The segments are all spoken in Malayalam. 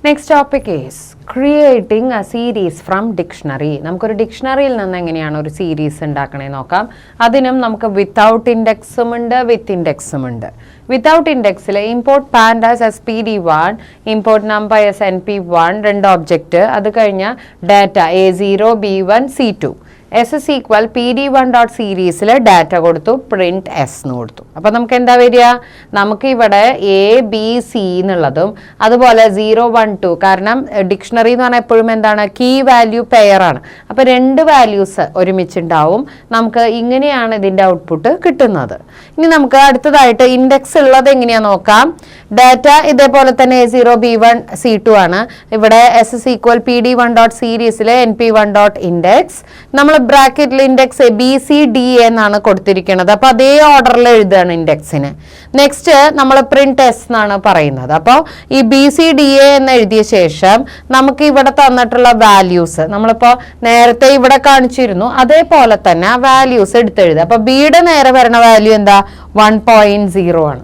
Next topic is creating a series from dictionary. നമുക്കൊരു ഡിക്ഷണറിയിൽ നിന്ന് എങ്ങനെയാണ് ഒരു സീരീസ് ഉണ്ടാക്കണേ നോക്കാം. അതിനും നമുക്ക് വിത്തൗട്ട് ഇൻഡെക്സും ഉണ്ട്, വിത്ത് ഇൻഡെക്സും ഉണ്ട്. വിത്തൗട്ട് ഇൻഡെക്സിൽ import pandas SPD1, import numbers NP1, രണ്ട് ഒബ്ജക്റ്റ്, അത് കഴിഞ്ഞാൽ data A0, B1, C2. S is equal PD1.series data കൊടുത്തു, പ്രിന്റ് S എന്ന് കൊടുത്തു. അപ്പം നമുക്ക് എന്താ വരിക? നമുക്ക് ഇവിടെ ABC എന്നുള്ളതും അതുപോലെ 0, 1, 2, കാരണം ഡിക്ഷണറി എന്ന് പറഞ്ഞാൽ എപ്പോഴും എന്താണ്, കീ വാല്യൂ പെയർ ആണ്. അപ്പം രണ്ട് വാല്യൂസ് ഒരുമിച്ചുണ്ടാവും. നമുക്ക് ഇങ്ങനെയാണ് ഇതിൻ്റെ ഔട്ട്പുട്ട് കിട്ടുന്നത്. ഇനി നമുക്ക് അടുത്തതായിട്ട് ഇൻഡെക്സ് ഉള്ളത് എങ്ങനെയാ നോക്കാം. ഡാറ്റ ഇതേപോലെ തന്നെ A0, B1, C2 ആണ്. ഇവിടെ S is equal PD1.series NP1.index. നമ്മൾ ബ്രാക്കറ്റിൽ ഇൻഡെക്സ് BCDA എന്നാണ് കൊടുത്തിരിക്കുന്നത്. അപ്പോൾ അതേ ഓർഡറിൽ എഴുതുകയാണ് ഇൻഡെക്സിന്. നെക്സ്റ്റ് നമ്മൾ പ്രിന്റ് S എന്നാണ് പറയുന്നത്. അപ്പോൾ ഈ BCDA എന്ന് എഴുതിയ ശേഷം നമുക്ക് ഇവിടെ തന്നിട്ടുള്ള വാല്യൂസ് നമ്മളിപ്പോൾ നേരത്തെ ഇവിടെ കാണിച്ചിരുന്നു, അതേപോലെ തന്നെ ആ വാല്യൂസ് എടുത്തെഴുതുക. അപ്പോൾ ബിയുടെ നേരെ വരുന്ന വാല്യൂ എന്താ, 1.0 ആണ്.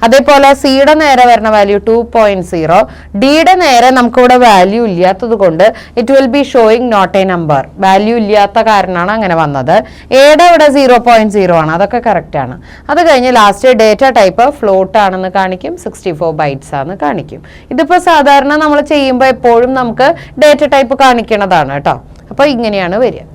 അതേപോലെ സിയുടെ നേരെ വരുന്ന വാല്യൂ 2.0. ഡിയുടെ നേരെ നമുക്കിവിടെ വാല്യൂ ഇല്ലാത്തത് കൊണ്ട് it will be showing not a number. Value ഇല്ലാത്ത കാരണമാണ് അങ്ങനെ വന്നത്. എയുടെ ഇവിടെ 0.0 ആണ്, അതൊക്കെ കറക്റ്റ് ആണ്. അത് കഴിഞ്ഞ് ലാസ്റ്റ് ഡേറ്റ ടൈപ്പ് ഫ്ലോട്ട് ആണെന്ന് കാണിക്കും, 64 ബൈറ്റ്സ് ആണെന്ന് കാണിക്കും. ഇതിപ്പോൾ സാധാരണ നമ്മൾ ചെയ്യുമ്പോൾ എപ്പോഴും നമുക്ക് ഡേറ്റ ടൈപ്പ് കാണിക്കണതാണ് കേട്ടോ. അപ്പോൾ ഇങ്ങനെയാണ് വരിക.